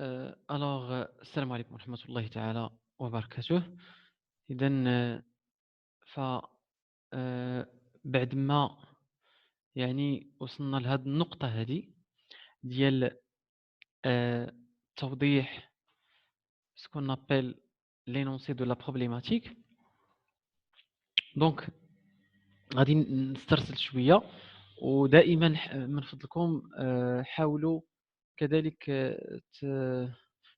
السلام عليكم ورحمة الله تعالى وبركاته. إذا ف بعد ما وصلنا لهذه النقطة هذه ديال آه، توضيح ce qu'on appelle l'énoncé de la problématique. دونك غادي نسترسل شوية، ودائما من فضلكم حاولوا كذلك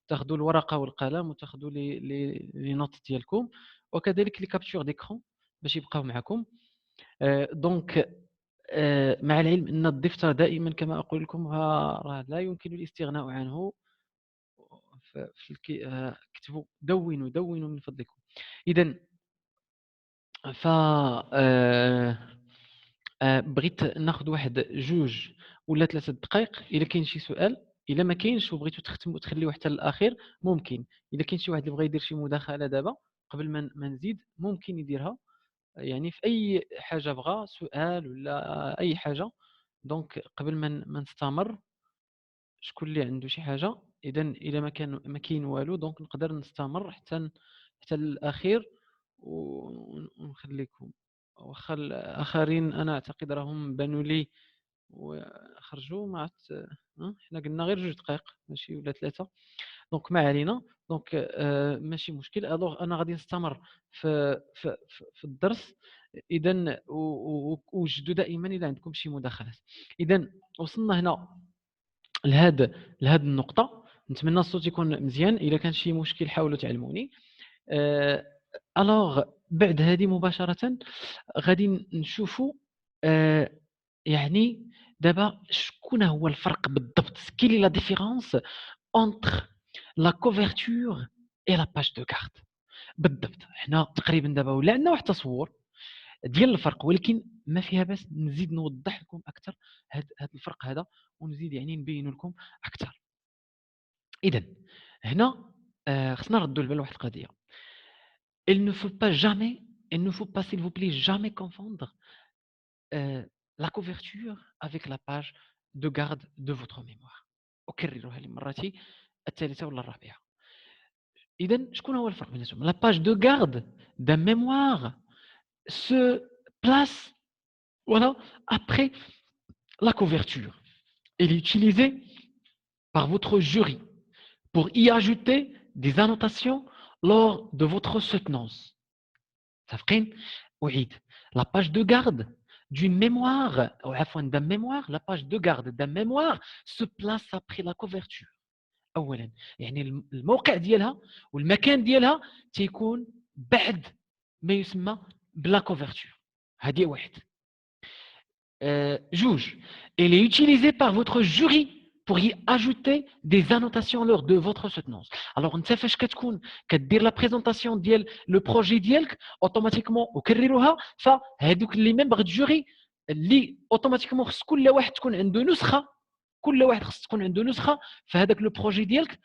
تاخذوا الورقة والقلم وتاخذوا لي نوت ديالكم، وكذلك لي كابتور ديكرون باش يبقاو معكم. دونك مع العلم أن الدفتر دائما كما أقول لكم راه لا يمكن الاستغناء عنه. اكتبوا، دونوا من فضلكم. إذا ف بغيت ناخذ واحد جوج ولا 3 دقائق إلا كاين شي سؤال. إلا ما كاينش وبغيتو تختموا تخليوه حتى للأخير ممكن. إلا كاين شي واحد اللي بغى يدير شي مداخلة دابا قبل ما نزيد ممكن يديرها، في أي حاجة بغا، سؤال ولا أي حاجة. دونك قبل ما نستمر، شكون اللي عنده شي حاجة؟ إذا إلا ما كاين والو دونك نقدر نستمر حتى للأخير ونخليكم. واخا الآخرين أنا أعتقد راهم بانوا لي وخرجوا. ما عرفت، حنا قلنا غير 2 دقايق ماشي ولا 3. دونك ما علينا. دونك ماشي مشكل. الوغ أنا غادي نستمر في الدرس. إذا وجدوا دائما إلا عندكم شي مداخلات. إذا وصلنا هنا لهاد النقطة. نتمنى الصوت يكون مزيان. إلا كان شي مشكل حاولوا تعلموني. آه، الوغ بعد هذه مباشرة غادي نشوفوا آه، دابا شكون هو الفرق بالضبط. كيل لا ديفيرونس اونتر لا كوفرتور اي لا باج دو كارت. بالضبط حنا تقريبا دابا ولا عندنا واحد التصور ديال الفرق، ولكن ما فيها باس نزيد نوضح لكم اكثر هذا الفرق هذا، ونزيد نبين لكم اكثر. اذا هنا خصنا نردوا البال لواحد القضيه. il ne faut pas jamais il ne faut pas s'il vous plaît jamais confondre la couverture avec la page de garde de votre mémoire. أكررها لمرتي الثالثة ولا الرابعة. إذا شكون هو الفرق بيناتهم؟ La page de garde d'un mémoire se place, voilà, après la couverture. Elle est utilisée par votre jury pour y ajouter des annotations lors de votre soutenance. La page de garde d'une mémoire, d'un mémoire, la page de garde d'un mémoire se place après la couverture. اولا الموقع ديالها والمكان ديالها تيكون بعد ما يسمى بلا كوفرتور. هذه واحد. جوج elle est utilisée par votre jury pour y ajouter des annotations lors de votre soutenance. alors انت فاش كتكون كدير لا بريزونطاسيون ديال لو بروجي ديالك اوتوماتيكمون وكرروها، فهذوك لي ميمبر دو جوري اللي اوتوماتيكمون خص كل واحد تكون عنده نسخه، في هذاك لو بروجي ديالك.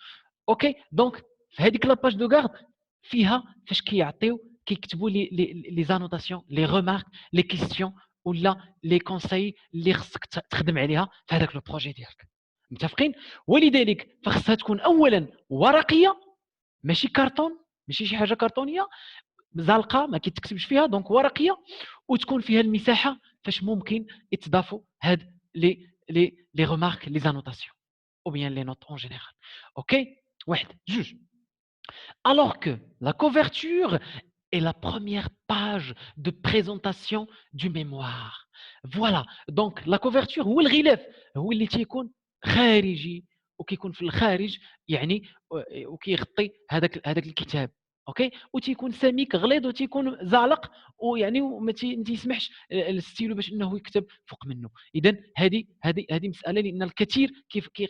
اوكي دونك في هذيك لاباج دو غارد فيها فاش كيكتبوا لي زانوتاسيون، لي ريمارك، لي كيستيون ولا لي كونساي اللي خصك تخدم عليها في هذاك لو بروجي ديالك. متفقين؟ ولذلك فخصها تكون اولا ورقيه، ماشي كرتون، ماشي شي حاجه كرتونيه زلقه ما كيتكتبش فيها، دونك ورقيه، وتكون فيها المساحه فاش ممكن يتضافوا هاد لي ريمارك، لي زانوتاسيون ou bien les notes en général. Ok? واحد جوج. Alors que la couverture est la première page de présentation du mémoire. Voilà. Donc la couverture هو الغلاف، هو اللي تيكون خارجي وكيكون في الخارج، وكيغطي هذاك الكتاب. اوكي وتيكون سميك غليظ وتيكون زعلق، وما تيسمحش للستيلو باش انه يكتب فوق منه. اذا هذه مساله، لان الكثير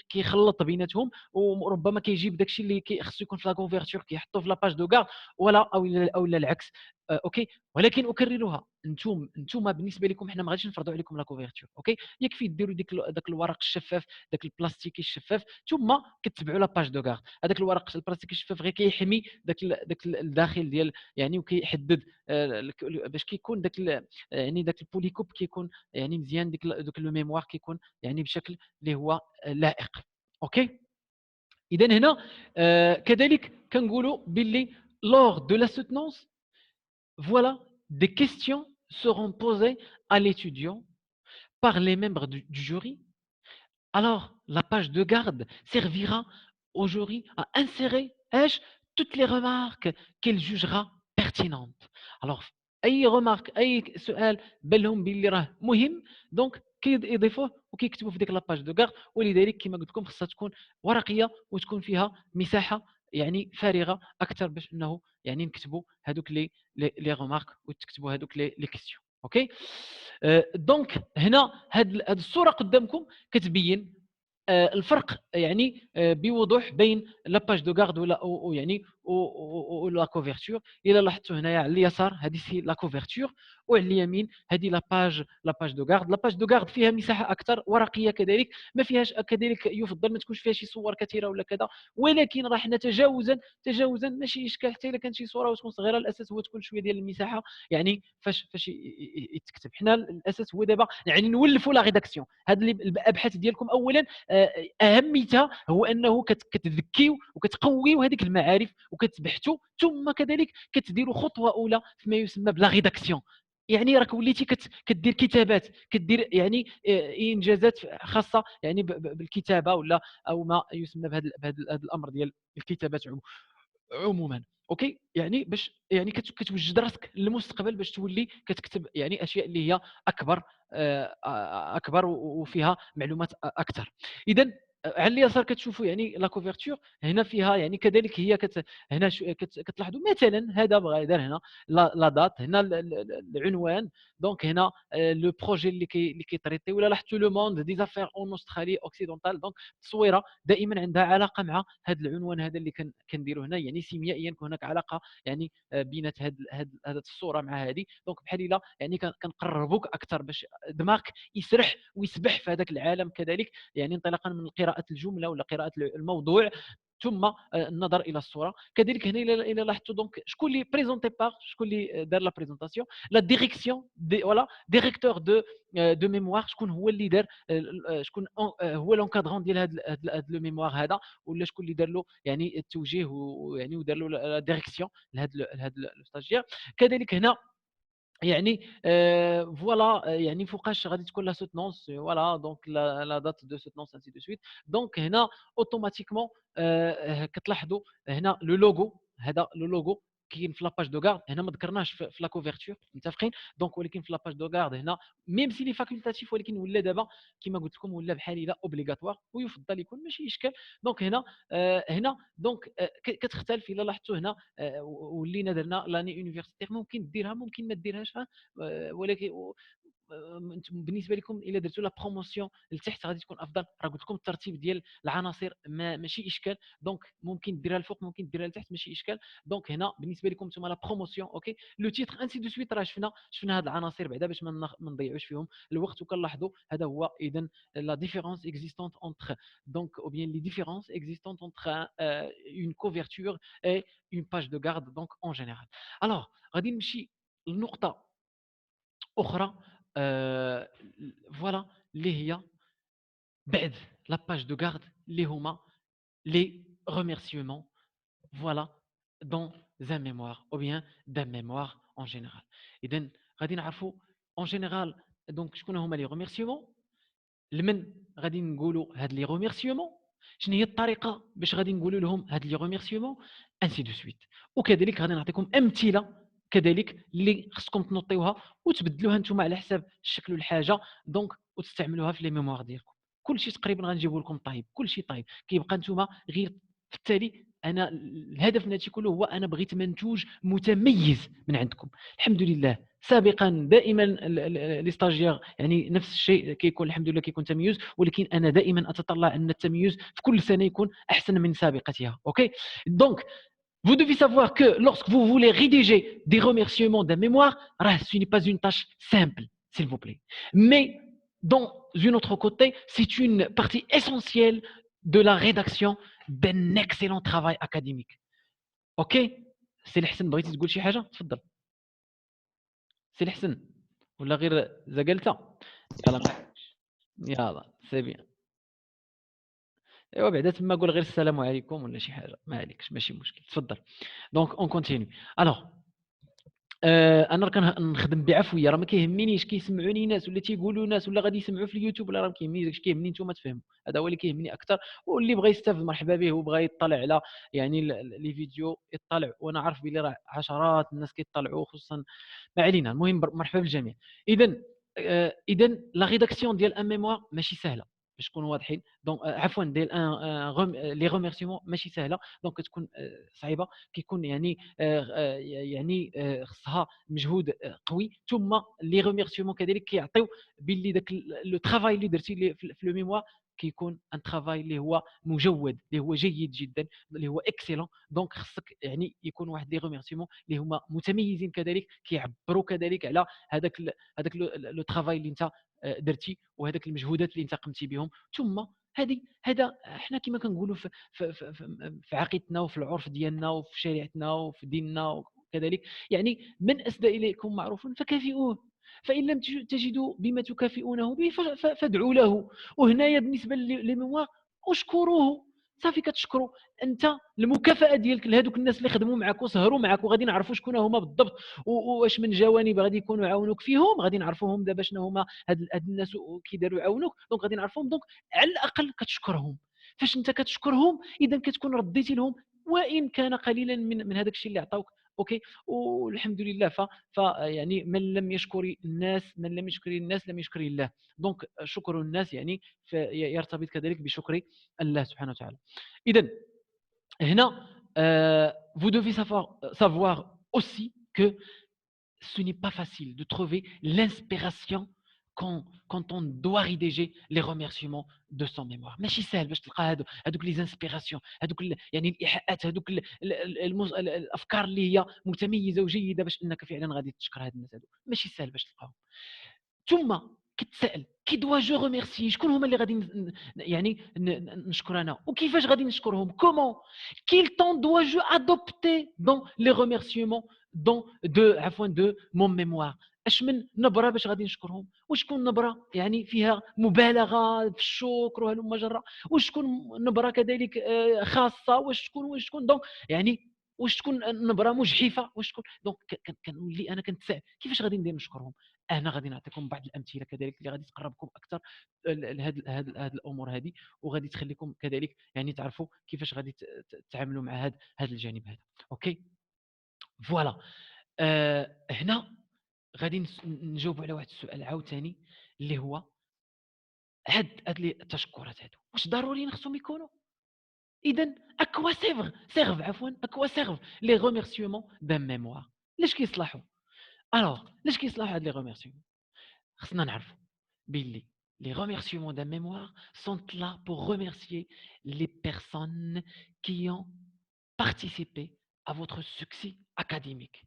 كيخلط بيناتهم، وربما كيجيب داكشي اللي خصو يكون في لا كونفرتور كيحطوه في لاباج دو كارد، ولا او العكس. اوكي ولكن اكررها، انتم بالنسبه لكم حنا ما غاديش نفرضوا عليكم لا كوفرتور. اوكي يكفي ديروا داك الورق الشفاف، داك البلاستيكي الشفاف، ثم كتبعوا لاباج دو كارد. هذاك الورق البلاستيكي الشفاف غير كيحمي داك الداخل ديال وكيحدد باش كيكون داك البوليكوب كيكون مزيان، داك لو ميموار كيكون بشكل اللي هو لائق. اوكي إذا هنا كذلك كنقولوا باللي lors de la soutenance, voilà, des questions seront posées à l'étudiant par les membres du jury. Alors, la page de garde servira au jury à insérer toutes les remarques qu'elle jugera pertinentes. Alors, أي remarque أي سؤال بان لهم باللي راه مهم دونك كيضيفوه وكيكتبوا في ديك لاباج دو كارد، ولذلك كما قلت لكم خصها تكون ورقيه وتكون فيها مساحه يعني فارغه اكثر باش انه يعني نكتبوا هذوك لي remarque وتكتبوا هذوك لي كيستيون. اوكي دونك هنا هاد الصوره قدامكم كتبين الفرق يعني بوضوح بين لاباج دو غارد ولا يعني ولا كوفرتور. الى لاحظتوا هنايا على اليسار هذه سي لا كوفرتور، وعلى اليمين هذه لاباج دو غارد. لاباج دو غارد فيها مساحه اكثر ورقيه كذلك، ما فيهاش كذلك يفضل ما تكونش فيها شي صور كثيره ولا كذا، ولكن راه حنا تجاوزا ماشي اشكال حتى الا كانت شي صوره وتكون صغيره، الاساس هو تكون شويه ديال المساحه يعني فاش يتكتب. حنا الاساس هو دابا يعني نولفوا لا ريداكسيون. هاد الابحاث ديالكم اولا اهميتها هو انه كتذكيو وكتقويو هذيك المعارف وكتبحثوا، ثم كذلك كتديروا خطوه اولى فيما يسمى بلا ريداكسيون. يعني راك وليتي كدير كتابات، كدير يعني انجازات خاصه يعني بالكتابه ولا او ما يسمى بهذا الامر ديال الكتابات عموما. اوكي يعني باش يعني كتوجد راسك للمستقبل باش تولي كتكتب يعني اشياء اللي هي اكبر اكبر وفيها معلومات اكثر. اذا على اليسار كتشوفوا يعني لا كوفرتور هنا فيها يعني كذلك هي هنا كتلاحظوا مثلا هذا بغا يدار هنا لا دات، هنا العنوان، دونك هنا لو بروجي اللي كيطريطي، ولا لاحظتوا لو موند دي زافير اون استرالي اوكسيدونتال. دونك التصويره دائما عندها علاقه مع هذا العنوان هذا اللي كنديروا هنا، يعني سيميائيا يكون هناك علاقه يعني بينات هذه الصوره مع هذه. دونك بحال الا يعني كنقربوك اكثر باش دماغك يسرح ويسبح في هذاك العالم كذلك، يعني انطلاقا من قراءه الجمله ولا قراءه الموضوع ثم النظر الى الصوره. كذلك هنا الى لاحظتوا دونك شكون اللي بريزونتي بار، شكون اللي دار لا بريزونطاسيون، لا ديريكسيون فوالا ديريكتور دو ميموار، شكون هو اللي دار شكون هو لونكادرون ديال هذا لو ميموار هذا، ولا شكون اللي دار له يعني التوجيه ويعني ودار له لا ديريكسيون لهذا لو ستاجير. كذلك هنا يعني فوالا يعني فوقاش غادي تكون لا سوتونس فوالا دونك لا دات دو سوتونس انسي دو سويت. دونك هنا اوتوماتيكمون كتلاحظوا هنا لو لوغو، هذا لو لوغو كاين في لاباج دو غارد. هنا ما ذكرناش في لا كوفرتور متفقين، دونك ولكن في لاباج دو غارد هنا ميم سي لي فاكولتاتيف، ولكن ولا دابا كما قلت لكم ولا بحال الا اوبليغاتوار ويفضل يكون ماشي اشكال. دونك هنا هنا دونك كتختلف الا لاحظتوا هنا ولينا درنا لاني يونيفرسيتير، ممكن ديرها ممكن ما ديرهاش ولكن بالنسبه لكم الا درتوا لا بروموسيون لتحت غادي تكون افضل. راه قلت لكم الترتيب ديال العناصر ماشي اشكال، دونك ممكن ديرها الفوق ممكن ديرها لتحت ماشي اشكال. دونك هنا بالنسبه لكم نتوما لا بروموسيون اوكي لو تيتر انسي دو سويت، راه شفنا هاد العناصر بعدا باش ما نضيعوش فيهم الوقت. وكنلاحظوا هذا هو اذا لا ديفيرونس اكزيستونت اونتر دونك او بيان لي ديفيرونس اكزيستونت اونتر une couverture et une page de garde donc en général. Alors غادي نمشي لنقطه اخرى فوالا اللي هي بعد لا باج دو غارد اللي هما لي remerciements voilà dans un mémoire ou bien d'un mémoire en général. اذا غادي نعرفوا en général donc شكون هما لي remerciements، لمن غادي نقولوا هاد لي remerciements، شنو هي الطريقه باش غادي نقولوا لهم هاد لي remerciements انسي دو سويت. وكذلك غادي نعطيكم امثله كذلك اللي خصكم تنوطيوها وتبدلوها نتوما على حساب الشكل والحاجه دونك وتستعملوها في لي ميموار ديالكم. كل شيء تقريبا غنجيبوا لكم طيب، كل شيء طيب كيبقى نتوما غير في التالي. انا الهدف من هادشي كله هو انا بغيت منتوج متميز من عندكم. الحمد لله سابقا دائما لي ستاجير يعني نفس الشيء كيكون الحمد لله كيكون تميز، ولكن انا دائما اتطلع ان التميز في كل سنه يكون احسن من سابقتها. اوكي دونك vous devez savoir que lorsque vous voulez rédiger des remerciements d'un mémoire, ce n'est pas une tâche simple, s'il vous plaît. Mais dans une autre côté, c'est une partie essentielle de la rédaction d'un excellent travail académique. Ok? C'est الحسن بغيتي تقول شي حاجة؟ تفضل. سي الحسن ولا غير زقلتها؟ يلا يلا سي بيان ايوا بعدا تما قول غير السلام عليكم ولا شي حاجه، ما عليكش ماشي مشكل، تفضل. دونك اون كونتينيو. الوغ انا راه كنخدم بعفويه، راه ما كيهمنيش كيسمعوني ناس ولا تيقولوا ناس ولا غادي يسمعوا في اليوتيوب، ولا راه ما كيهمنيش، داكشي كيهمني نتوما تفهموا، هذا هو اللي كيهمني اكثر. واللي بغى يستافد مرحبا به، وبغى يطلع على يعني لي فيديو يطلع، وانا عارف بلي راه عشرات الناس كيطلعوا، خصوصا ما علينا. المهم مرحبا بالجميع. اذا اذا لا ريداكسيون ديال ان ميموار ماشي سهله، باش نكونوا واضحين. دونك عفوا ديال ان لي ريميرسيمون ماشي سهله، دونك كتكون صعيبه، كيكون يعني يعني خصها مجهود قوي. ثم لي ريميرسيمون كذلك كيعطيو باللي داك لو ترافاي اللي درتي في لو ميموار كيكون ان ترافاي اللي هو مجود، اللي هو جيد جدا، اللي هو اكسيلون. دونك خصك يعني يكون واحد لي ريميرسيمون اللي هما متميزين كذلك، كيعبروا كذلك على هذاك لو ترافاي اللي انت درتي، وهذاك المجهودات اللي انت قمتي بهم. ثم هذا حنا كما كنقولوا في عقيدتنا وفي العرف ديالنا وفي شريعتنا وفي ديننا وكذلك، يعني من اسدى اليكم معروفا فكافئوه، فان لم تجدوا بما تكافئونه به فادعوا له. وهنايا بالنسبه للميموار اشكروه، صافي كتشكروا انت. المكافاه ديالك لهذوك الناس اللي خدموا معك وسهروا معك وغادي نعرفوا شكون هما بالضبط، واش من جوانب غادي يكونوا عاونوك فيهم، غادي نعرفوهم دابا شنو هما هاد الناس كي داروا يعاونوك، دونك غادي نعرفوهم. دونك على الاقل كتشكرهم. فاش انت كتشكرهم اذا كتكون رديتي لهم وان كان قليلا من هذاك الشيء اللي عطاوك. اوكي، والحمد لله. يعني من لم يشكر الناس لم يشكر الله. دونك شكر الناس يعني يرتبط كذلك بشكر الله سبحانه وتعالى. اذا هنا vous devez savoir aussi que ce n'est pas facile de trouver l'inspiration quand on doit rédiger les remerciements de son mémoire. ماشي سهل باش تلقى هذوك لي انسبيراسيون، هذوك يعني الايحاءات، هذوك الافكار اللي هي متميزه وجيده باش انك فعلا غادي تشكر هاد الناس هذوك، ماشي سهل باش تلقاهم. ثم كتسائل كي دوا جو ريميرسي، شكون هما اللي غادي يعني نشكر انا، وكيفاش غادي نشكرهم، كومون كيل طون دوا جو ادوبتي دون لي ريميرسيمون دو مون ميموار. اش من نبره باش غادي نشكرهم، واش تكون نبره يعني فيها مبالغه في الشكر وهلم جره، واش تكون نبره كذلك خاصه، واش تكون دونك يعني واش تكون نبره مجحفه، واش تكون دونك كنولي انا كنتسائل كيفاش غادي ندير نشكرهم. انا غادي نعطيكم بعض الامثله كذلك اللي غادي تقربكم اكثر لهذه الامور هذه، وغادي تخليكم كذلك يعني تعرفوا كيفاش غادي تتعاملوا مع هذا الجانب هذا. اوكي فوالا. هنا غادي نجاوبوا على واحد السؤال عاوتاني اللي هو هاد لي التشكرات هادو واش ضروري خصهم يكونوا؟ اذا اكوا سيرف عفوا اكوا سيرف لي ريميرسيمون دان ميموار، لاش كيصلحوا؟ الوغ لاش كيصلحوا هاد لي ريميرسيمون؟ خصنا نعرفوا باللي les remerciements d'un mémoire sont là pour remercier les personnes qui ont participé à votre succès académique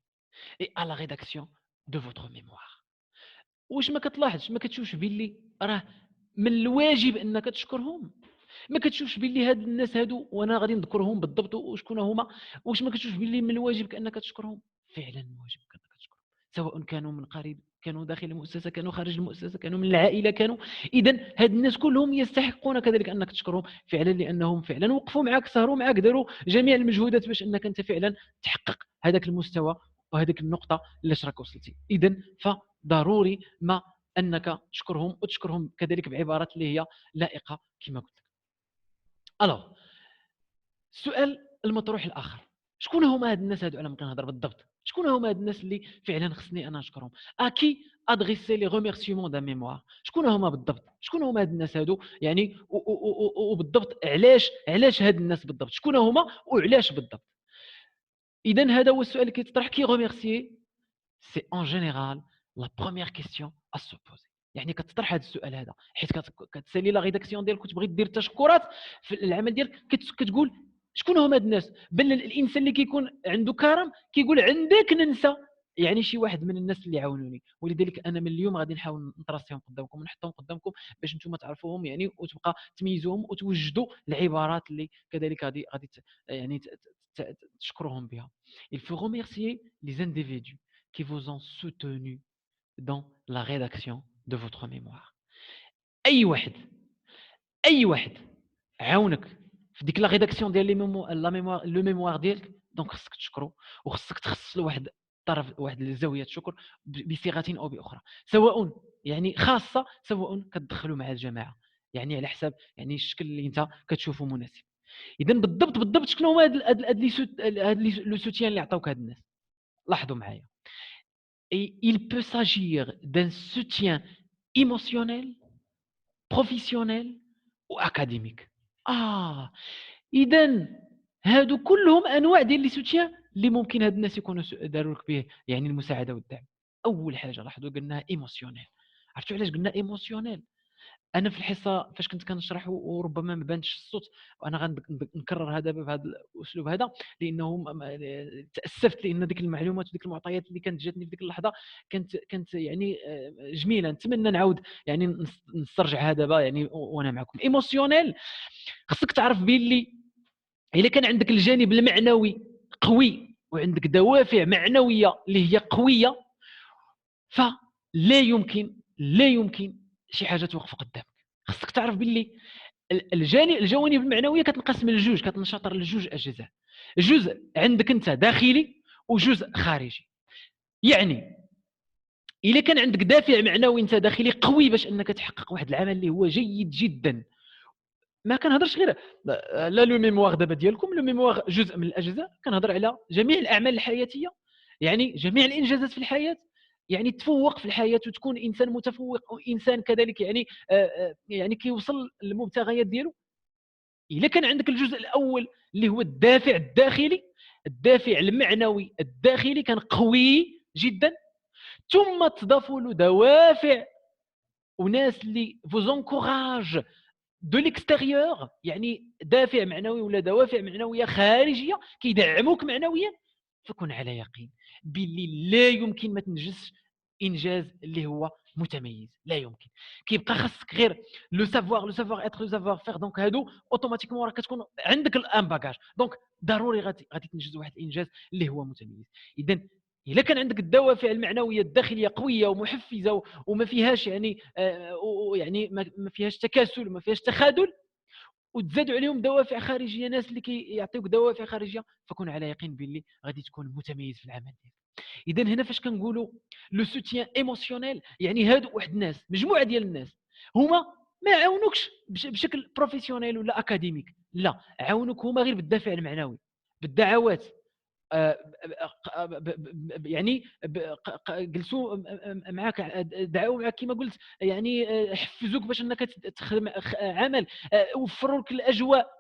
et à la rédaction de votre mémoire. واش ما كتلاحظش، ما كتشوفش باللي راه من الواجب انك تشكرهم؟ ما كتشوفش باللي هاد الناس هادو، وانا غادي نذكرهم بالضبط وشكون هما، واش ما كتشوفش باللي من الواجب انك تشكرهم؟ فعلا من الواجب انك تشكرهم، سواء كانوا من قريب، كانوا داخل المؤسسه، كانوا خارج المؤسسه، كانوا من العائله، كانوا. اذا هاد الناس كلهم يستحقون كذلك انك تشكرهم فعلا، لانهم فعلا وقفوا معك، سهروا معك، داروا جميع المجهودات باش انك انت فعلا تحقق هذاك المستوى وهذيك النقطه اللي راك وصلتي. اذا فضروري ما انك تشكرهم، وتشكرهم كذلك بعبارات اللي هي لائقه كما قلت لك. الوغ السؤال المطروح الاخر، شكون هما هاد الناس هادو؟ انا ما كنهضر بالضبط شكون هما هاد الناس اللي فعلا خصني انا نشكرهم؟ اكي ادريسي لي ريميرسيمون دا ميموار، شكون هما بالضبط؟ شكون هما هاد الناس هادو يعني؟ وبالضبط علاش هاد الناس بالضبط؟ شكون هما وعلاش بالضبط؟ اذا هذا هو السؤال اللي كيتطرح. كي ريميرسيي سي ان جينيرال لا بروميير كيسيون ا سو بوزي، يعني كتطرح هذا السؤال هذا حيت كتسالي لا ريداكسيون ديالك وتبغي دير تشكرات في العمل ديالك، كتقول شكون هما هاد الناس؟ بل الانسان اللي كيكون عنده كرم كيقول عندك ننسى يعني شي واحد من الناس اللي عاونوني. ولذلك انا من اليوم غادي نحاول نطرسيهم قدامكم ونحطهم قدامكم باش نتوما تعرفوهم يعني، وتبقى تميزوهم وتوجدوا العبارات اللي كذلك غادي يعني تشكروهم بها. Il faut remercier les individus qui vous ont soutenu dans la rédaction de votre mémoire. اي واحد عاونك في ديك لا ريداكسيون ديال لا ميموار لو ميموار ديالك. دونك خصك تشكرو وخصك تخصص له واحد الطرف، واحد الزاويه الشكر بصيغه او باخرى، سواء يعني خاصه، سواء كتدخلوا مع الجماعه، يعني على حساب يعني الشكل اللي انت كتشوفه مناسب. اذا بالضبط شكون هما هاد لو سوتيان اللي عطاوك هاد الناس؟ لاحظوا معايا. Il peut s'agir d'un soutien émotionnel, professionnel ou académique. اذا هادو كلهم انواع ديال لي سوتيان اللي ممكن هاد الناس يكونوا داروا لك به يعني المساعده والدعم. اول حاجه لاحظوا قلناها ايموسيونيل. عرفتوا علاش قلنا ايموسيونيل؟ انا في الحصه فاش كنت كنشرح وربما ما بانش الصوت، وانا غنكرر هذا بهذا الاسلوب هذا لانه تاسفت، لان ديك المعلومات وديك المعطيات اللي كانت جاتني في ديك اللحظه كانت يعني جميله. نتمنى نعاود يعني نسترجعها دابا يعني وانا معكم. ايموسيونيل خصك تعرف باللي الا كان عندك الجانب المعنوي قوي وعندك دوافع معنويه اللي هي قويه، فلا يمكن شي حاجه توقف قدامك. خصك تعرف باللي الجوانب المعنويه كتنقسم لجوج، كتنشطر لجوج اجزاء. جزء عندك انت داخلي وجزء خارجي. يعني الا كان عندك دافع معنوي انت داخلي قوي باش انك تحقق واحد العمل اللي هو جيد جدا، ما كنهضرش غير لا لو ميموار دابا ديالكم، لو ميموار جزء من الاجزاء، كنهضر على جميع الاعمال الحياتيه، يعني جميع الانجازات في الحياه، يعني تفوق في الحياه وتكون انسان متفوق وانسان كذلك يعني كيوصل للمبتغيات ديالو. الا كان عندك الجزء الاول اللي هو الدافع الداخلي، الدافع المعنوي الداخلي كان قوي جدا، ثم تضاف له دوافع وناس اللي فوزونكوراج دو ليكستيريور، يعني دافع معنوي ولا دوافع معنويه خارجيه كيدعموك معنويا، فكن على يقين باللي لا يمكن ما تنجزش انجاز اللي هو متميز. لا يمكن. كيبقى خاصك غير لو سافوار اتر، لو سافوار فير. دونك هادو اوتوماتيكمون راك كتكون عندك الان باجاج، دونك ضروري غادي تنجز واحد الانجاز اللي هو متميز. اذا الا كان عندك الدوافع المعنويه الداخليه قويه ومحفزه وما فيهاش يعني ما فيهاش تكاسل وما فيهاش تخاذل، وتزادوا عليهم دوافع خارجيه، ناس اللي كيعطيوك دوافع خارجيه، فكن على يقين باللي غادي تكون متميز في العمل ديالك. اذا هنا فاش كنقولوا لو سوتيان ايموسيونيل، يعني هادو واحد الناس، مجموعه ديال الناس هما ما عاونوكش بشكل بروفيسيونيل ولا اكاديميك، لا، عاونوك هما غير بالدافع المعنوي، بالدعوات، يعني جلسوا معك، دعوا معك كما قلت، يعني حفزوك باش انك تخدم عمل، وفروا لك الاجواء.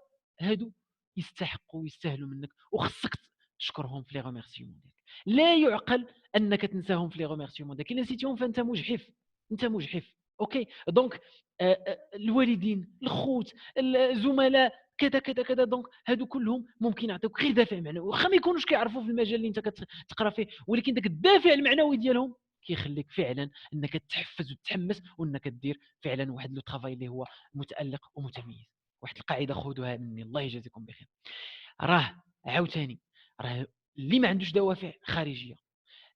هادو يستحقوا ويستاهلوا منك، وخصك تشكرهم في لي ريميرسيمون ديالك. لا يعقل انك تنساهم في لي ريميرسيمون ديالك. الا نسيتيهم فانت مجحف، انت مجحف. اوكي دونك الوالدين، الخوت، الزملاء، كذا كذا كذا، دونك هادو كلهم ممكن يعطيوك غير دافع معنوي، واخا ما يكونوش كيعرفوا في المجال اللي انت كتقرا فيه، ولكن داك الدافع المعنوي ديالهم كيخليك فعلا انك تحفز وتتحمس وانك دير فعلا واحد لو طرافاي اللي هو متالق ومتميز. واحد القاعده خذوها مني، الله يجازيكم بخير. راه عاوتاني، راه اللي ما عندوش دوافع خارجيه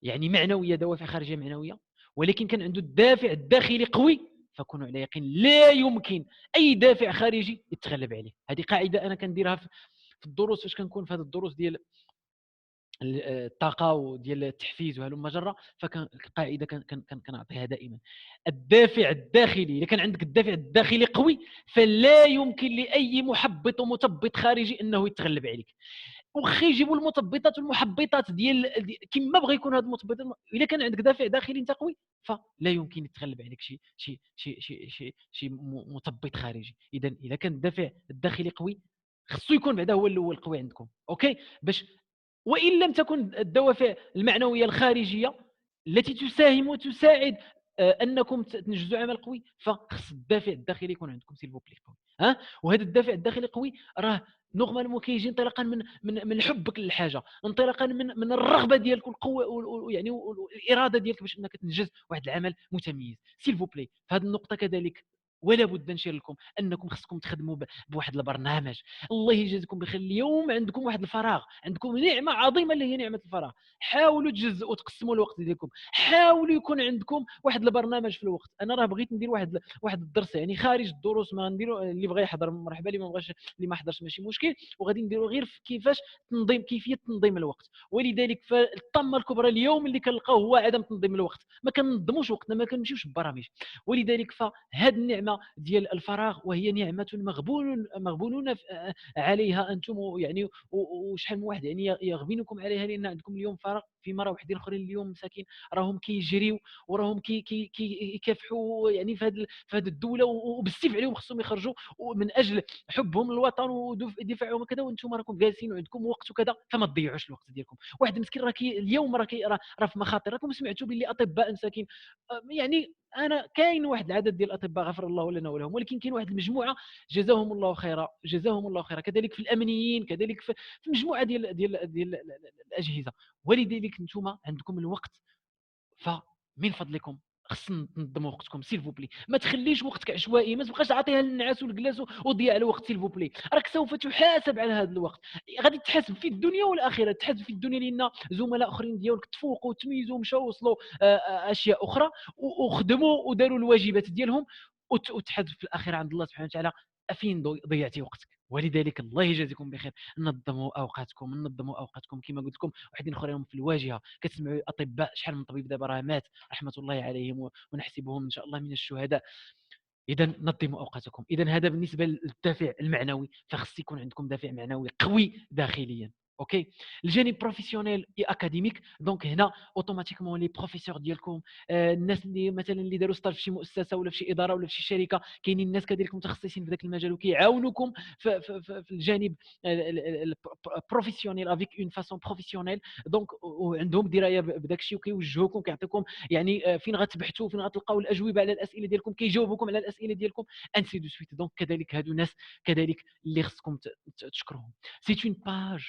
يعني معنويه، دوافع خارجيه معنويه، ولكن كان عنده الدافع الداخلي قوي، فكونوا على يقين لا يمكن اي دافع خارجي يتغلب عليه. هذه قاعده انا كنديرها في الدروس، فاش كنكون في هذه الدروس ديال الطاقه وديال التحفيز وهلم جره، فقاعده كنعطيها دائما. الدافع الداخلي، اذا كان عندك الدافع الداخلي قوي، فلا يمكن لاي محبط ومثبط خارجي انه يتغلب عليك. وخا يجيبوا المثبطات والمحبطات ديال كما بغى يكون هذا المثبطات، الا كان عندك دافع داخلي انت قوي، فلا يمكن يتغلب عليك شي مثبط خارجي. اذا اذا كان الدافع الداخلي قوي، خصو يكون بعدا هو الاول قوي عندكم، اوكي، باش وان لم تكن الدوافع المعنويه الخارجيه التي تساهم وتساعد انكم تنجزوا عمل قوي، فخص الدافع الداخلي يكون عندكم سيلفو بلي قوي. وهذا الدافع الداخلي قوي راه نورمالمون كيجي انطلاقا من حبك للحاجه، انطلاقا من الرغبه ديالك والقوه يعني والاراده ديالك باش انك تنجز واحد العمل متميز. سيلفو بلي في هذه النقطه كذلك ولا بد نشير لكم انكم خصكم تخدموا بواحد البرنامج. الله يجازيكم بخير، اليوم عندكم واحد الفراغ، عندكم نعمه عظيمه اللي هي نعمه الفراغ. حاولوا تجزئوا وتقسموا الوقت ديالكم، حاولوا يكون عندكم واحد البرنامج في الوقت. انا راه بغيت ندير واحد الدرس يعني خارج الدروس، ما نديرو اللي بغى يحضر مرحبا، اللي ما بغاش اللي ما حضرش ماشي مشكل، وغادي نديرو غير في كيفاش تنظيم، كيفيه تنظيم الوقت. ولذلك فالطامه الكبرى اليوم اللي كنلقاو هو عدم تنظيم الوقت، ما كننظموش وقتنا، ما كنمشيوش ببرامج. ولذلك فهذه النعمه ديال الفراغ وهي نعمه مغبونون عليها انتم يعني، وشحال من واحد يعني يغبنكم عليها، لان عندكم اليوم فراغ، فيما راه وحدين اخرين اليوم مساكين راهم كيجريو وراهم كيكافحوا يعني في هذه الدوله، وبالسيف عليهم خصهم يخرجوا من اجل حبهم للوطن ودفاعهم وكذا، وانتم راكم جالسين وعندكم وقت وكذا. فما تضيعوش الوقت ديالكم. واحد مسكين راه اليوم راه في مخاطر. راكم سمعتوا باللي اطباء مساكين، يعني انا كاين واحد العدد ديال الاطباء غفر الله لنا ولهم، ولكن كاين واحد المجموعه جزاهم الله خيرا، جزاهم الله خيرا، كذلك في الامنيين، كذلك في مجموعه ديال الاجهزه. ولذلك انتم عندكم الوقت، فمن فضلكم خصنا تنظموا وقتكم سيل بلي. ما تخليش وقتك عشوائي، ما تبقاش تعطيها للنعاس والجلاس وضياع الوقت سيل بلي. راك سوف تحاسب على هذا الوقت، غادي تحاسب في الدنيا والاخره. تحاسب في الدنيا لان زملاء اخرين ديالك تفوقوا وتميزوا ومشاو وصلوا اشياء اخرى وخدموا وداروا الواجبات ديالهم، وتحاسب في الاخره عند الله سبحانه وتعالى فين ضيعتي وقتك. ولذلك الله يجازيكم بخير، نظموا اوقاتكم، نظموا اوقاتكم كما قلت لكم. وحدين اخرين في الواجهه كتسمعوا اطباء، شحال من طبيب دابا راه مات رحمه الله عليهم، ونحسبهم ان شاء الله من الشهداء. اذا نظموا اوقاتكم. اذا هذا بالنسبه للدافع المعنوي، فخص يكون عندكم دافع معنوي قوي داخليا. اوكي. الجانب بروفيسيونيل اي اكاديميك، دونك هنا اوتوماتيكمون لي بروفيسور ديالكم، الناس اللي مثلا اللي داروا ستاج في شي مؤسسه ولا في شي اداره ولا في شي شركه، كاينين الناس كذلك متخصصين في ذاك المجال وكيعاونوكم في الجانب البروفيسيونيل افيك اون فاسون بروفيسيونيل. دونك وعندهم درايه بداك الشيء، وكيوجهوكم، كيعطيكم يعني فين غتبحثوا، فين غتلقاو الاجوبه على الاسئله ديالكم، كيجاوبوكم على الاسئله ديالكم انسي دو سويت. دونك كذلك هادو ناس كذلك اللي خصكم تشكروهم. سي اون باج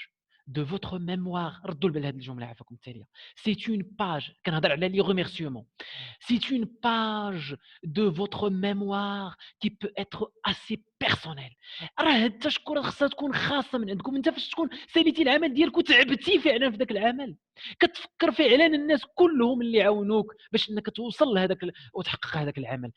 de votre mémoire. ردوا البال هذه الجمله عفاكم التاليه. C'est une page، كنهضر على لي remerciements. C'est une page de votre mémoire qui peut être assez personnelle. راه هاد التشكر خاصها تكون خاصه من عندكم انت. فاش تكون ساليتي العمل ديالك وتعبتي فعلا في ذاك العمل، كتفكر فعلا الناس كلهم اللي عاونوك باش انك توصل لهذاك وتحقق هذاك العمل،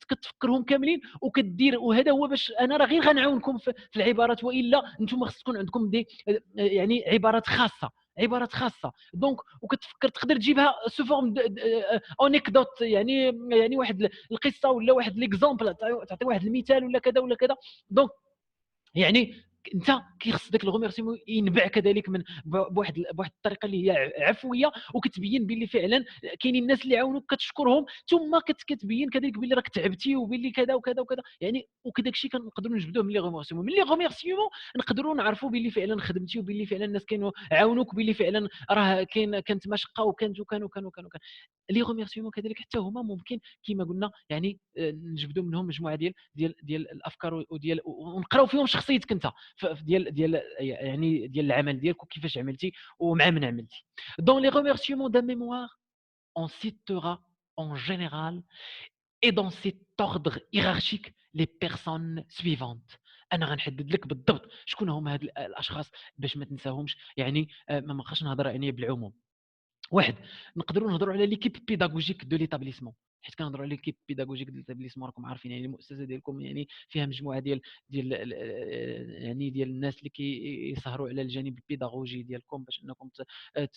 كتفكرهم كاملين وكدير. وهذا هو باش انا راه غير غنعاونكم في العبارات، والا انتم خص تكون عندكم دي يعني عبارات خاصه، عبارات خاصه. دونك وكتفكر تقدر تجيبها سو فورم انيكدوت، يعني واحد القصه ولا واحد ليكزامبل، تعطي واحد المثال ولا كذا ولا كذا. دونك يعني انت كيخص داك الغوميرسيمون ينبع كذلك من بواحد الطريقه اللي هي عفويه، وكتبين باللي فعلا كاينين الناس اللي عاونوك كتشكرهم، ثم كتبين كذلك باللي راك تعبتي وباللي كذا وكذا وكذا يعني. وكذاك الشيء كنقدروا نجبدوه من لي غوميرسيمون. من لي غوميرسيمون نقدروا نعرفوا باللي فعلا خدمتي، وباللي فعلا الناس كانوا عاونوك، باللي فعلا راه كانت مشقه وكانت وكان وكان وكان وكان. لي غوميرسيمون كذلك حتى هما ممكن كما قلنا يعني نجبدوا منهم مجموعه ديال الافكار ونقراو فيهم شخصيتك انت ديال العمل ديالك وكيفاش عملتي ومع من عملتي. Dans les remerciements d'un mémoire, on citera en général et dans cet ordre hiérarchique les personnes suivantes. انا غنحدد لك بالضبط شكون هما هاد الاشخاص باش ما تنساهمش، يعني ما نبقاش نهضر يعني بالعموم. واحد، نقدروا نهضروا على ليكيب بيداغوجيك دو ليتابليسمون، حيت كنهضروا على ليكيب بيداغوجيك دو ليتابليسمون راكم عارفين يعني المؤسسه ديالكم يعني فيها مجموعه ديال الناس اللي كيسهروا على الجانب البيداغوجي ديالكم باش انكم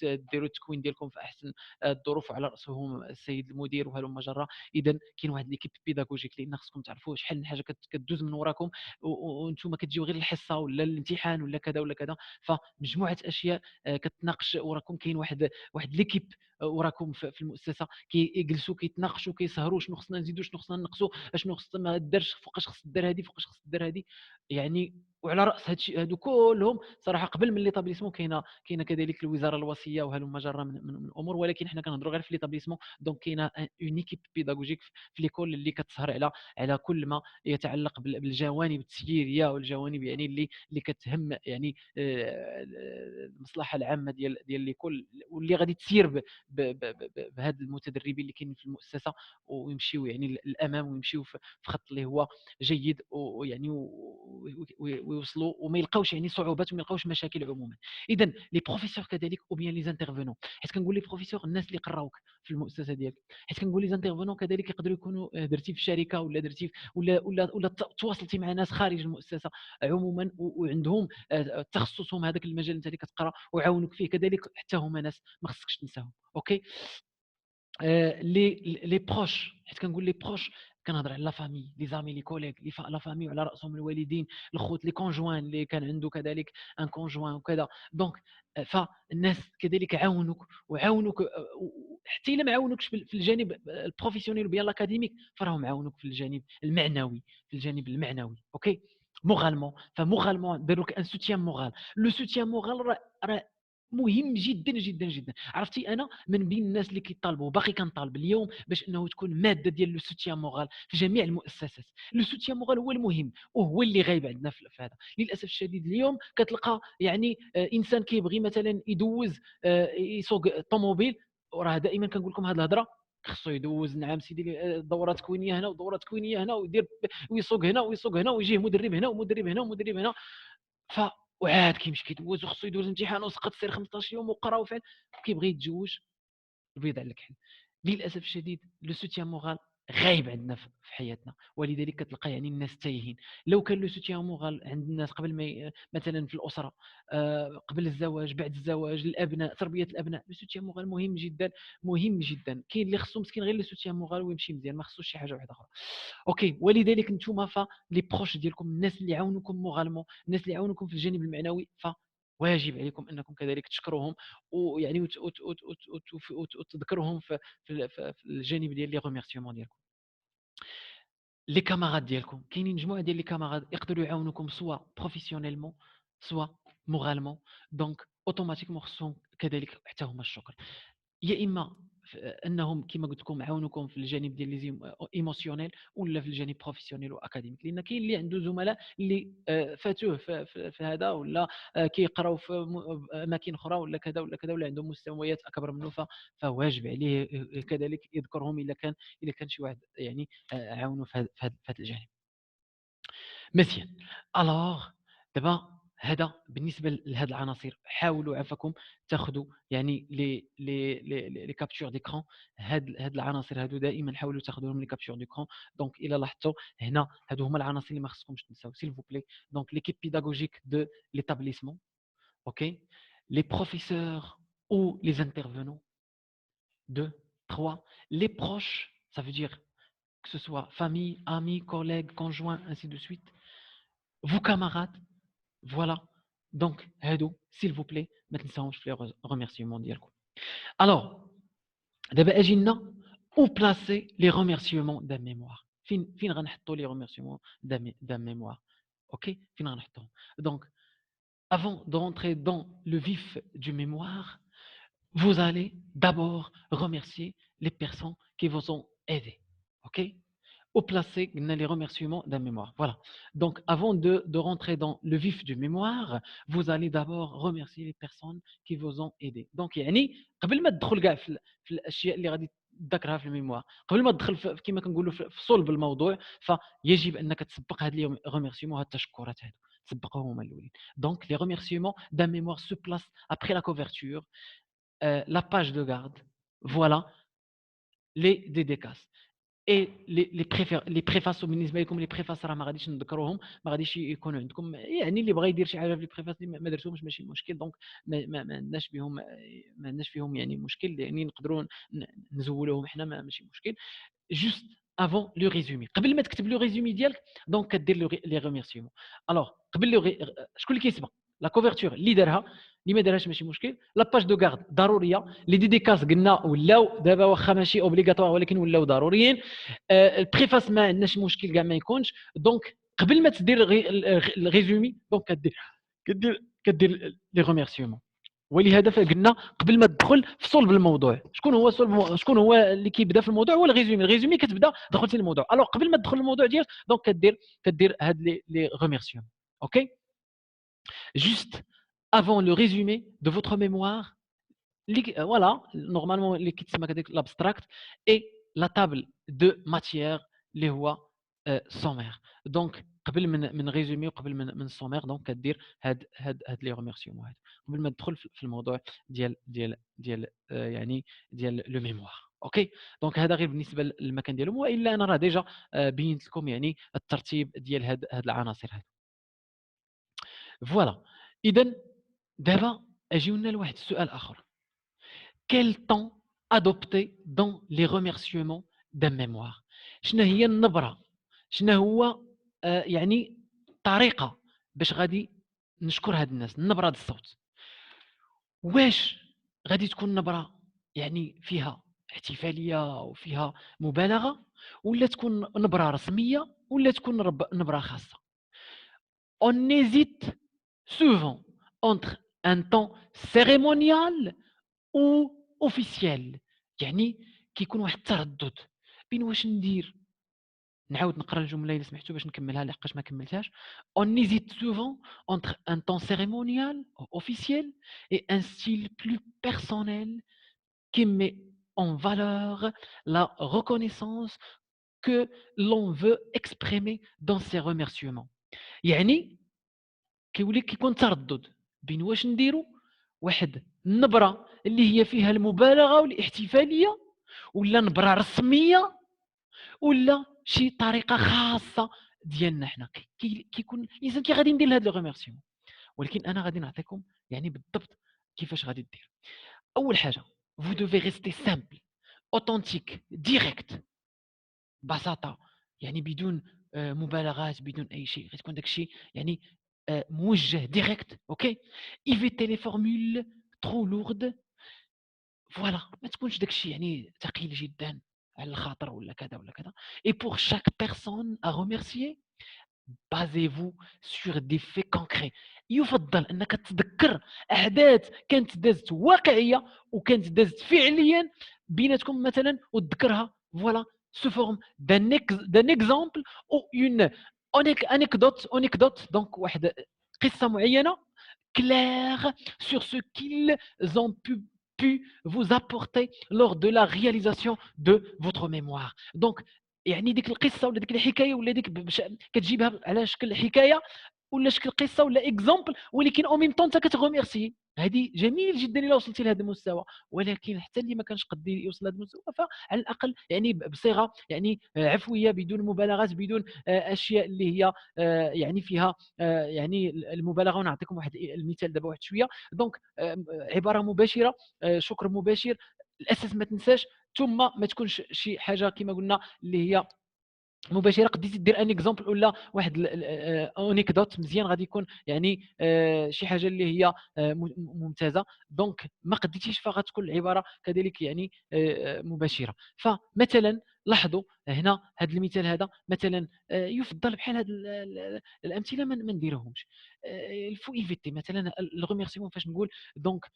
ديروا التكوين ديالكم في احسن الظروف، وعلى راسهم السيد المدير وهلم جرا. اذا كاين واحد ليكيب بيداغوجيك لان خصكم تعرفوا شحال من حاجه كدوز من وراكم، وانتم كتجيو غير الحصه ولا الامتحان ولا كذا ولا كذا. فمجموعه اشياء كتناقش وراكم. كاين واحد ليكيب وراكم في المؤسسه كيجلسوا كيتناقشوا كيسهروا شنو خصنا نزيدوا شنو خصنا نقصوا، شنو خصنا ما دارش، فوقاش خص دار هذه، فوقاش خص دار هذه. يعني وعلى راس هادو كلهم صراحه قبل من ليطابليسمون كاينه كذلك الوزاره الوصيه وهلم مجره من الامور، ولكن حنا كنهضروا غير في ليطابليسمون. دونك كاينه اون ايكيب بيداغوجيك في ليكول اللي كتسهر على كل ما يتعلق بالجوانب التسييريه والجوانب يعني اللي كتهم يعني المصلحه العامه ديال ليكول، واللي غادي تسير بهاد المتدربين اللي كاينين في المؤسسه، ويمشيو يعني للامام، ويمشيو في خط اللي هو جيد، ويعني ويوصلوا وما يلقاوش يعني صعوبات وما يلقاوش مشاكل عموما. اذا لي بروفيسور كذلك او بيان لي زانترفونون، حيت كنقول لي بروفيسور الناس اللي قراوك في المؤسسه ديالك، حيت كنقول لي زانترفونون كذلك يقدروا يكونوا درتي في شركه، ولا درتي ولا تواصلتي مع ناس خارج المؤسسه عموما، وعندهم تخصصهم هذاك المجال انت اللي كتقرا، وعاونوك فيه كذلك، حتى هما ناس ما خصكش تنساهم. اوكي. لي بروش، حيت كنقول لي بروش كنهضر على لا فامي، لي زامي، لي كوليغ، لا فامي، وعلى راسهم الوالدين، الخوت، لي كونجوان اللي كان عنده كذلك ان كونجوان وكذا. دونك فالناس كذلك وعاونوك حتى الا ما عاونوكش في الجانب البروفيسيونيل بيان الاكاديميك، فراهم عاونوك في الجانب المعنوي، اوكي. موغالمون، فموغالمون داروا لك ان سوتيان مورال. لو سوتيان مورال راه مهم جدا جدا جدا. عرفتي انا من بين الناس اللي كيطالبوا، باقي كنطالب اليوم باش انه تكون ماده ديال لو سوتيان مورال في جميع المؤسسات. لو سوتيان مورال هو المهم، وهو اللي غايب عندنا في هذا. للاسف الشديد اليوم كتلقى يعني انسان كيبغي مثلا يدوز يسوق طوموبيل، وراه دائما كنقول لكم هذه الهضره، خصو يدوز نعم سيدي دوره تكوينيه هنا ودوره تكوينيه هنا، ويدير ويسوق هنا ويسوق هنا، ويجيه مدرب هنا ومدرب هنا ومدرب هنا. ف وعاد كيمشي كيدوز، وخصو يدوز امتحان وسقط سير 15 يوم وقرا وفعل، كيبغي يتزوج البيض على الكحل. للاسف الشديد لو سوتيان مورال غايب عندنا في حياتنا، ولذلك كتلقى يعني الناس تايهين. لو كان لو سوتيان مورال عند الناس قبل ما مثلا في الاسره، قبل الزواج، بعد الزواج، الابناء، تربيه الابناء، لو سوتيان مورال مهم جدا، مهم جدا. كاين اللي خصو مسكين غير لو سوتيان مورال ويمشي مزيان، ما خصوش شي حاجه واحده اخرى. اوكي. ولذلك نتوما لي بروش ديالكم، الناس اللي عاونوكم مورالمون، الناس اللي عاونوكم في الجانب المعنوي، واجب عليكم انكم كذلك تشكروهم، ويعني وتذكروهم في الجانب ديال لي ريميرسيمون ديالكم. لي كاماراد ديالكم، كاينين مجموعه ديال لي كاماراد يقدروا يعاونوكم سوا بروفيسيونيلمون سوا مورالمون. دونك اوتوماتيكمون خصهم كذلك حتى هما الشكر، يا اما انهم كما قلت لكم عاونوكم في الجانب ديال لي ايموسيونيل، ولا في الجانب بروفيسيونيل واكاديميك. لان كاين اللي عنده زملاء اللي فاتوه في هذا، ولا كيقراو في اماكن اخرى، ولا كذا ولا كذا، ولا عندهم مستويات اكبر منه، فواجب عليه كذلك يذكرهم الا كان شي واحد يعني عاونوا في هذا الجانب. مزيان. الوغ دابا هذا بالنسبه لهاد العناصر، حاولوا عفاكم تاخذوا يعني لي كابتور ديكرون. هاد العناصر هادو دائما حاولوا تاخذوهم لي كابتور ديكرون. دونك الا لاحظتوا هنا هادو هما العناصر اللي ما خصكمش تنساو سيل فو بلي. دونك ليكيب بيداغوجيك دو ليتابليسمون، اوكي، les professeurs ou les intervenants. 2, 3, les proches, ça veut dire que ce soit famille, amis, collègues, conjoints, ainsi de suite. Vos camarades, voilà. Donc, هادو s'il vous plaît ما تنساوش في les remerciements ديالكم. Alors, دابا اجي لنا où placer les remerciements d'un mémoire. فين غنحطوا les remerciements d'un mémoire. OK, فين غنحطوهم. Donc, avant de rentrer dans le vif du mémoire, vous allez d'abord remercier les personnes qui vous ont aidé. OK? Au placer les remerciements d'un mémoire. Voilà. Donc, avant de rentrer dans le vif du mémoire, vous allez d'abord remercier les personnes qui vous ont aidé. Donc, يعني قبل ما تدخل كاع في الاشياء اللي غادي تذكرها في الميموار، قبل ما تدخل كما كنقولوا في صلب الموضوع، فيجب انك تسبق هاد لي ريميرسيمون، هاد التشكرات هادو تسبقهم هما الاولين. دونك لي ريميرسيمون d'un mémoire se place après la couverture, la page de garde, voilà les dédicaces. اي لي بريفاس. بالنسبه لكم لي بريفاس راه ما غاديش نذكروهم، ما غاديش يكونوا عندكم، يعني اللي بغى يدير شي حاجه في لي بريفاس اللي ما درتهمش ماشي مشكل. دونك ما عندناش بهم، ما عندناش فيهم يعني مشكل، يعني نقدروا نزولوهم حنا، ماشي مشكل. جوست افون لو ريزومي، قبل ما تكتب لو ريزومي ديالك، دونك كدير لي ريميرسيمون. الوغ قبل شكون اللي كيسبق؟ لا كوفرتور اللي دارها، اللي ما دارهاش ماشي مشكل. لا باج دو غارد ضروريه. لي ديديكاس قلنا ولاو دابا واخا ماشي اوبليغاتوار ولكن ولاو ضروريين. البريفاس ما عندناش مشكل كاع ما يكونش. دونك قبل ما تدير الريزومي دونك كدير لي ريميرسيومون. ولهذا فقلنا قبل ما تدخل في صلب الموضوع، شكون هو اللي كيبدا في الموضوع؟ هو الريزومي كتبدا دخلتي الموضوع. الوغ قبل ما تدخل الموضوع ديالك دونك كدير هاد لي ريميرسيومون. اوكي juste avant le résumé de votre mémoire voilà normalement اللي كيتسمى كذلك l'abstract et la table de matière اللي هو sommaire. دونك قبل من ريزومي وقبل من sommaire دونك كدير هاد لي ريميرسيومون هاد قبل ما تدخل في الموضوع ديال يعني ديال لو ميموار. اوكي دونك هذا غير بالنسبه للمكان ديالهم، والا انا راه ديجا بينت لكم يعني الترتيب ديال هاد العناصر هاد. فوالا اذا دابا اجيونا لواحد السؤال اخر. quel temps adopter dans les remerciements d'un mémoire؟ شنو هي النبره، شنو هو يعني طريقه باش غادي نشكر هاد الناس؟ النبره ديال الصوت واش غادي تكون نبره يعني فيها احتفاليه وفيها مبالغه، ولا تكون نبره رسميه، ولا تكون نبره خاصه؟ on hésite souvent entre un temps cérémonial او اوفيسيال. يعني كيكون واحد التردد بين واش ندير. نعاود نقرا الجمله الا سمحتوا باش نكملها لحقاش ما كملتهاش. on hésite souvent entre un temps cérémonial ou officiel et un style plus personnel qui met en valeur la reconnaissance que l'on veut exprimer dans ses remerciements. يعني كيكون تردد بين واش نديرو واحد النبره اللي هي فيها المبالغه والاحتفاليه، ولا نبره رسميه، ولا شي طريقه خاصه ديالنا حنا. كيكون الانسان كي غادي ندير هاد لو ريميرسيمون، ولكن انا غادي نعطيكم يعني بالضبط كيفاش غادي دير. اول حاجه vous devez rester simple, authentique, direct، ببساطه يعني بدون مبالغات، بدون اي شيء. غتكون داك الشيء يعني موجه ديريكت. اوكي ايفيتي لي فورمول ترو لورد. فوالا ما تكونش داك الشيء يعني ثقيل جدا على الخاطر ولا كذا ولا كذا. اي بور شاك بيرسون ا ريميرسيي basez-vous sur des faits concrets. يفضل انك تتذكر احداث كانت دازت واقعيه وكانت دازت فعليا بيناتكم مثلا، وتذكرها فوالا sous forme d'un exemple ou une anecdote donc واحد قصه معينه claire sur ce qu'ils ont pu vous apporter lors de la réalisation de votre mémoire. Donc يعني ديك القصه ولا ديك الحكايه ولا ديك كتجيبها على شكل حكايه ولا شكل قصه ولا اكزامبل، ولكن او ميم طون انت كتغوميرسي. هذه جميل جدا الا وصلتي لهذا المستوى، ولكن حتى اللي ما كانش قد يوصل لهذا المستوى فعلى الاقل يعني بصيغه يعني عفويه، بدون مبالغات، بدون اشياء اللي هي يعني فيها يعني المبالغه. ونعطيكم واحد المثال دابا واحد شويه. دونك عباره مباشره، شكر مباشر، الاساس ما تنساش، ثم ما تكونش شي حاجه كما قلنا اللي هي مباشره. قديتي دير ان اكزامبل ولا واحد انيكدوت مزيان، غادي يكون يعني شي حاجه اللي هي ممتازه. دونك ما قديتيش فغتكون العباره كذلك يعني مباشره. فمثلا لاحظوا هنا هذا المثال هذا مثلا يفضل بحال هذه الامثله ما نديروهمش. الفو ايفيتي مثلا الريميرسيمون فاش نقول دونك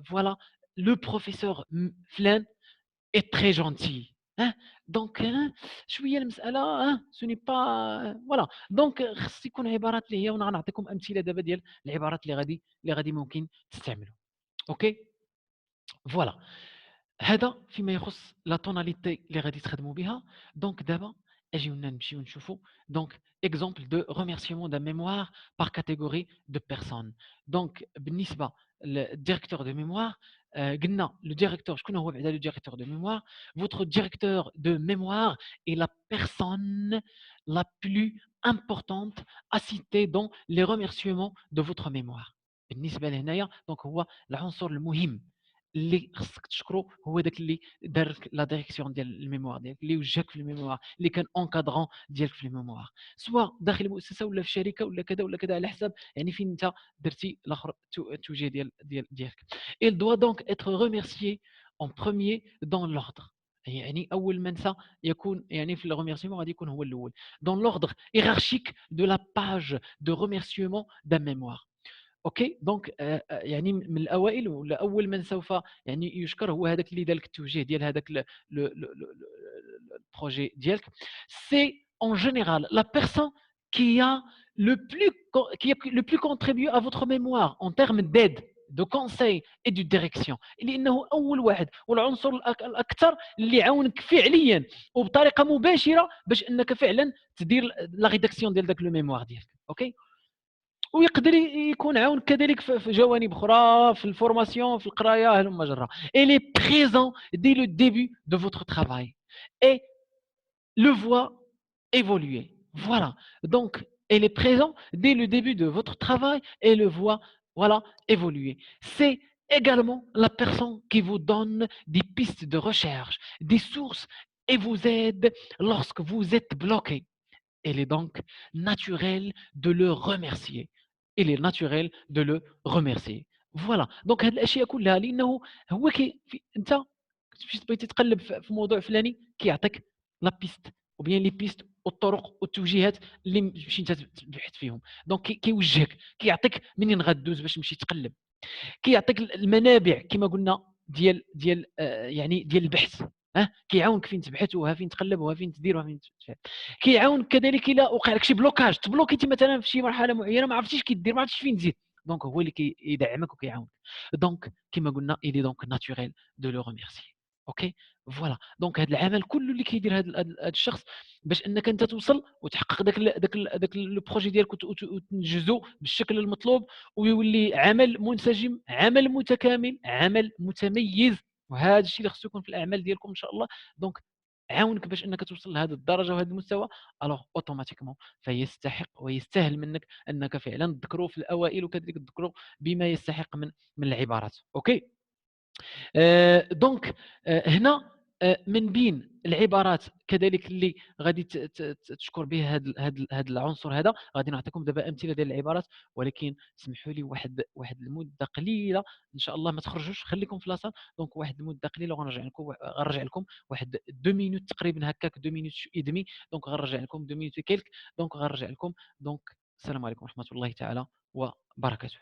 فوالا لو بروفيسور فلان est très gentil. Hein? دونك شويه المساله سو ني با فوالا. دونك خص يكون عبارات اللي هي، وانا غنعطيكم امثله دابا ديال العبارات اللي غادي ممكن تستعملوا. اوكي فوالا هذا فيما يخص لا توناليتي اللي غادي تخدموا بها. دونك دابا اجيو نمشيو نشوفوا دونك اكزامبل دو ريميرسيمون دا ميموار بار كاتيجوري دو بيرسون. دونك بالنسبه للديريكتور دو ميموار قلنا لو ديريكتور شكون هو بعدا لو ديريكتور دو ميموار؟ votre directeur de mémoire est la personne la plus importante à citer dans les remerciements de votre mémoire. بالنسبه لهنايا دونك هو العنصر المهم اللي خصك تشكرو، هو داك اللي دار لا ديريكسيون ديال الميموار ديالك، اللي وجهك في الميموار، اللي كان اونكادرون ديالك في الميموار، سواء داخل المؤسسه ولا في شركه ولا كذا ولا كذا، على حسب يعني فين انت درتي الاخر التوجيه ديالك. Il doit donc être remercié en premier dans l'ordre. يعني أول ما نسى يكون يعني في الremerciement غادي يكون هو الأول dans l'ordre hiérarchique de la page de remerciement d'un mémoire. اوكي دونك يعني من الاوائل ولا اول من سوف يعني يشكر هو هذاك اللي دار لك التوجيه ديال هذاك البروجي ديالك. سي en général la personne qui a le plus contribué à votre mémoire en termes d'aide de conseil et de direction لانه اول واحد والعنصر الاكثر اللي عاونك فعليا وبطريقه مباشره باش انك فعلا تدير لا ريداكسيون ديال داك لو ميموار ديالك. اوكي ويقدر يكون عاون كذلك في جوانب اخرى في الفورماسيون في القرايه هلم جرا. Elle est présent dès le début de votre travail et le voit évoluer. Voilà. Donc, elle est présente dès le début de votre travail et le voit, voilà, évoluer. C'est également la personne qui vous donne des pistes de recherche, des sources et vous aide lorsque vous êtes bloqué. Il est donc naturel de le remercier. Il est naturel de le remercier. فوالا دونك هاد الاشياء كلها لانه هو انت مشيت بغيتي تقلب في موضوع فلاني كيعطيك لا بيست وبيان لي بيست والطرق والتوجيهات اللي مشيت تبحث فيهم. دونك كيوجهك كيعطيك منين غدوز باش تمشي تقلب، كيعطيك المنابع كما قلنا ديال يعني ديال البحث. كيعاونك فين تبحث وها فين تقلب وها فين تدير وها فين تفعل. كيعاونك كذلك الا وقع لك شي بلوكاج تبلوكيتي مثلا في شي مرحله معينه ما عرفتيش كي دير ما عرفتيش فين تزيد، دونك هو اللي كيدعمك وكيعاونك. دونك كما قلنا الي دونك ناتوريل دو لو ريميرسي. اوكي فوالا دونك هذا العمل كله اللي كيدير هذا الشخص باش انك انت توصل وتحقق داك لو بروجي ديالك وتنجزو بالشكل المطلوب ويولي عمل منسجم، عمل متكامل، عمل متميز. وهذا الشيء اللي خصو يكون في الاعمال ديالكم ان شاء الله. دونك عاونك باش انك توصل لهذه الدرجه وهذا المستوى، الوغ اوتوماتيكمون فيستحق ويستاهل منك انك فعلا تذكروه في الاوائل وكذلك تذكروه بما يستحق من العبارات. اوكي دونك هنا من بين العبارات كذلك اللي غادي تشكر به هذا العنصر هذا غادي نعطيكم دابا امثله ديال العبارات، ولكن سمحوا لي واحد المده قليله ان شاء الله ما تخرجوش خليكم في لاصال. دونك واحد المده قليله وغنرجع لكم واحد 2 مينوت تقريبا هكاك 2 مينوت اي دمي. دونك غنرجع لكم 2 مينوت كيلك. دونك غنرجع لكم. دونك السلام عليكم ورحمه الله تعالى وبركاته.